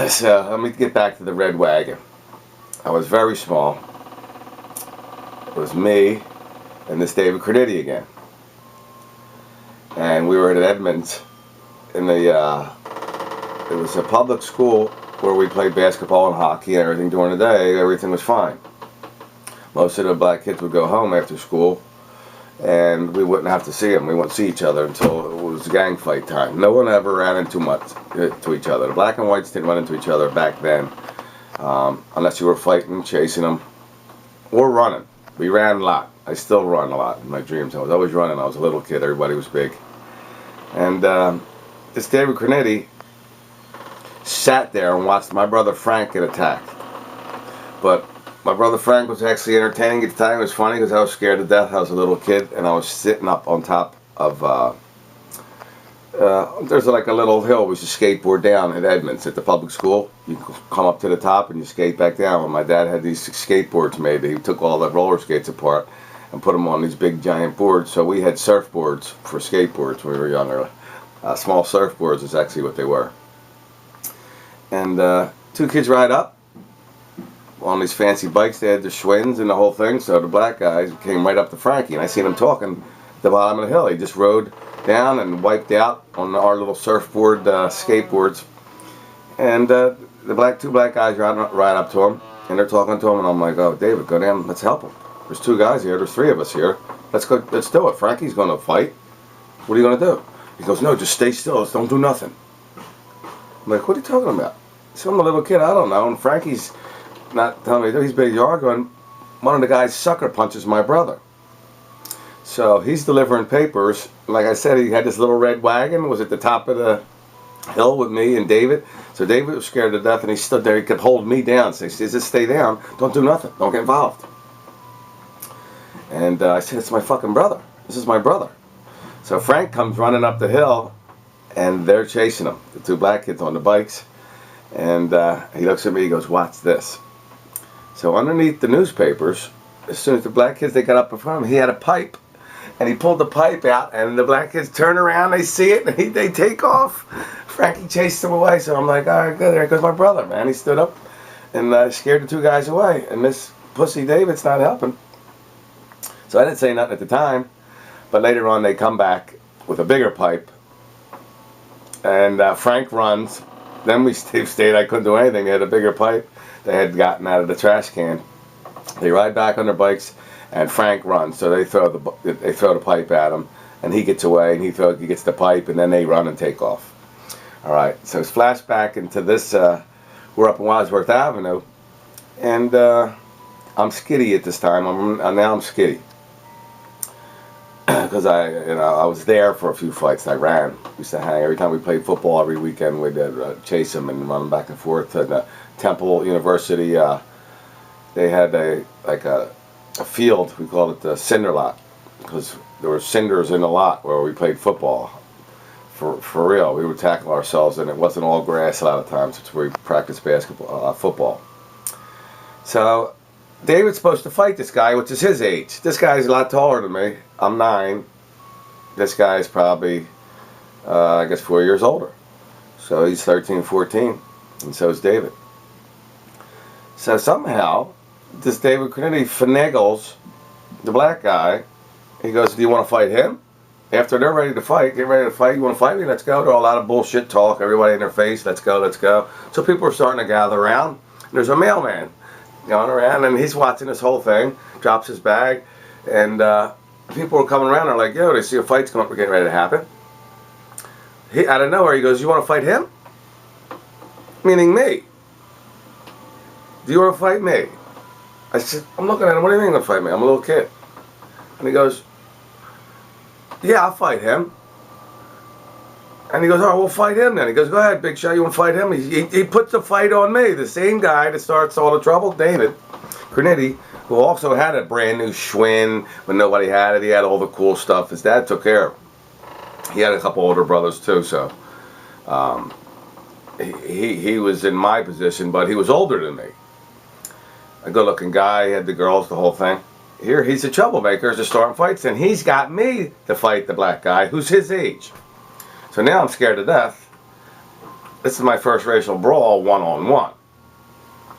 So let me get back to the red wagon. I was very small. It was me and this David Cornetti again. And we were at Edmonds in the, it was a public school where we played basketball and hockey and everything during the day. Everything was fine. Most of the black kids would go home after school and we wouldn't have to see them. We wouldn't see each other until it was gang fight time. No one ever ran into much to each other. The black and whites didn't run into each other back then, unless you were fighting, chasing them, or running. We ran a lot. I still run a lot in my dreams. I was always running. I was a little kid. Everybody was big. And this David Cornetti sat there and watched my brother Frank get attacked. But my brother Frank was actually entertaining at the time. It was funny because I was scared to death. I was a little kid and I was sitting up on top of, there's like a little hill we used to skateboard down at Edmonds at the public school. You come up to the top and you skate back down. And my dad had these skateboards made. He took all the roller skates apart and put them on these big giant boards. So we had surfboards for skateboards when we were younger. Small surfboards is actually what they were. And two kids ride up on these fancy bikes. They had the Schwinn's and the whole thing. So the black guys came right up to Frankie, and I seen him talking at the bottom of the hill. He just rode down and wiped out on our little surfboard skateboards. And the two black guys ride up to him, and they're talking to him, and I'm like, oh, David, go down, let's help him. There's two guys here, there's three of us here. Let's go, let's do it. Frankie's going to fight. What are you going to do? He goes, no, just stay still, don't do nothing. I'm like, what are you talking about? So I'm a little kid, I don't know, and Frankie's not telling me, he's busy arguing. One of the guys sucker punches my brother. So he's delivering papers. Like I said, he had this little red wagon, was at the top of the hill with me and David. So David was scared to death and he stood there, he could hold me down. So he says, just stay down, don't do nothing, don't get involved. And I said, it's my fucking brother. This is my brother. So Frank comes running up the hill and they're chasing him, the two black kids on the bikes. And he looks at me, he goes, watch this. So underneath the newspapers, as soon as the black kids, they got up in front of him, he had a pipe. And he pulled the pipe out, and the black kids turn around, they see it, and they take off. Frankie chased them away, so I'm like, all right, good, there goes my brother, man. He stood up and scared the two guys away. And this pussy David's not helping. So I didn't say nothing at the time, but later on they come back with a bigger pipe. And Frank runs. Then we stayed, I couldn't do anything. They had a bigger pipe they had gotten out of the trash can. They ride back on their bikes, and Frank runs. So they throw the pipe at him, and he gets away, and he gets the pipe, and then they run and take off. All right, so it's flashback into this. We're up in Wadsworth Avenue, and I'm skitty at this time. Now I'm skitty because I was there for a few fights. I ran. We used to hang every time we played football. Every weekend we'd chase them and run them back and forth to the Temple University. They had a field, we called it the cinder lot, because there were cinders in the lot where we played football. For real, we would tackle ourselves, and it wasn't all grass a lot of times. It's where we practiced basketball, football. So David's supposed to fight this guy, which is his age. This guy's a lot taller than me. I'm 9. This guy's probably, I guess, 4 years older. So he's 13, 14, and so is David. So somehow, this David Cornetti finagles the black guy. He goes, do you want to fight him? After they're ready to fight, get ready to fight, you want to fight me? Let's go. They're all out of bullshit talk, everybody in their face, let's go, let's go. So people are starting to gather around. There's a mailman going around, and he's watching this whole thing, drops his bag, and people are coming around, they're like, yo, they see a fight's getting ready to happen. Out of nowhere, he goes, you want to fight him? Meaning me. Do you want to fight me? I said, I'm looking at him, what do you mean to fight me? I'm a little kid. And he goes, yeah, I'll fight him. And he goes, oh, we'll fight him then. He goes, go ahead, big shot, you want to fight him? He puts the fight on me. The same guy that starts all the trouble, David Cornetti, who also had a brand new Schwinn when nobody had it. He had all the cool stuff. His dad took care of him. He had a couple older brothers too, so he was in my position, but he was older than me. A good-looking guy, he had the girls, the whole thing. Here, he's a troublemaker, just starting fights, and he's got me to fight the black guy, who's his age. So now I'm scared to death. this is my first racial brawl one-on-one.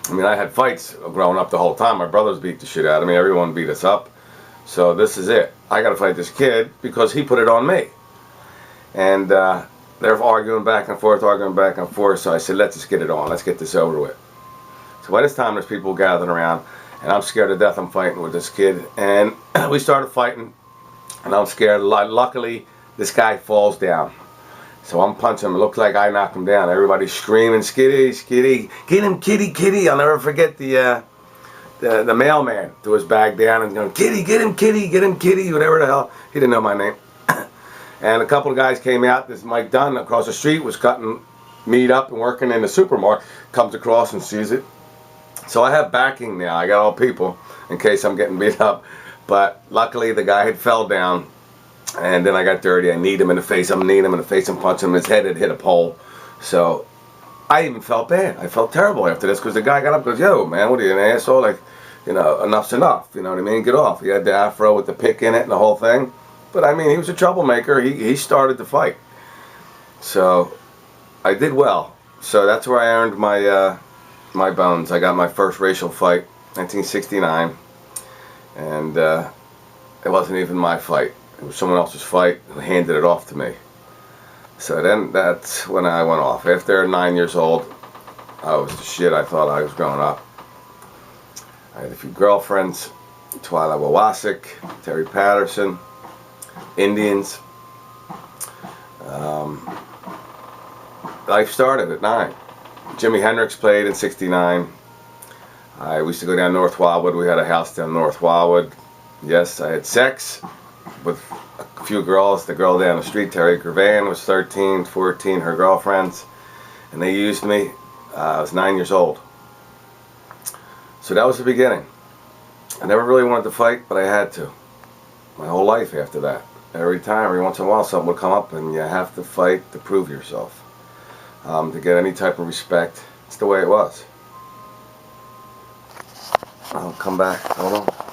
I mean, I had fights growing up the whole time. My brothers beat the shit out of me. Everyone beat us up. So this is it. I got to fight this kid because he put it on me. And they're arguing back and forth, So I said, let's just get it on. Let's get this over with. So by this time, there's people gathering around, and I'm scared to death. I'm fighting with this kid. And we started fighting, and I'm scared. Luckily, this guy falls down. So I'm punching him. It looks like I knocked him down. Everybody's screaming, Skitty, Skitty. Get him, Kitty, Kitty. I'll never forget the mailman threw his bag down and going, Kitty, get him, Kitty, get him, Kitty, whatever the hell. He didn't know my name. And a couple of guys came out. This Mike Dunn across the street was cutting meat up and working in the supermarket. Comes across and sees it. So I have backing now. I got all people in case I'm getting beat up. But luckily the guy had fell down. And then I got dirty. I kneed him in the face. I'm kneeing him in the face and punching him. His head had hit a pole. So I even felt bad. I felt terrible after this because the guy got up and goes, yo, man, what are you, an asshole? Like, you know, enough's enough. You know what I mean? Get off. He had the afro with the pick in it and the whole thing. But I mean, he was a troublemaker. He started the fight. So I did well. So that's where I earned my my bones. I got my first racial fight, 1969. And it wasn't even my fight. It was someone else's fight who handed it off to me. So then that's when I went off. After 9 years old, I was the shit. I thought I was growing up. I had a few girlfriends, Twyla Wawasik, Terry Patterson, Indians. Life started at 9. Jimi Hendrix played in 69. We used to go down North Wildwood. We had a house down North Wildwood. Yes, I had sex with a few girls. The girl down the street, Terry Gervain, was 13, 14, her girlfriends. And they used me. I was 9 years old. So that was the beginning. I never really wanted to fight, but I had to. My whole life after that. Every once in a while something would come up and you have to fight to prove yourself. To get any type of respect. It's the way it was. I'll come back. Hold on.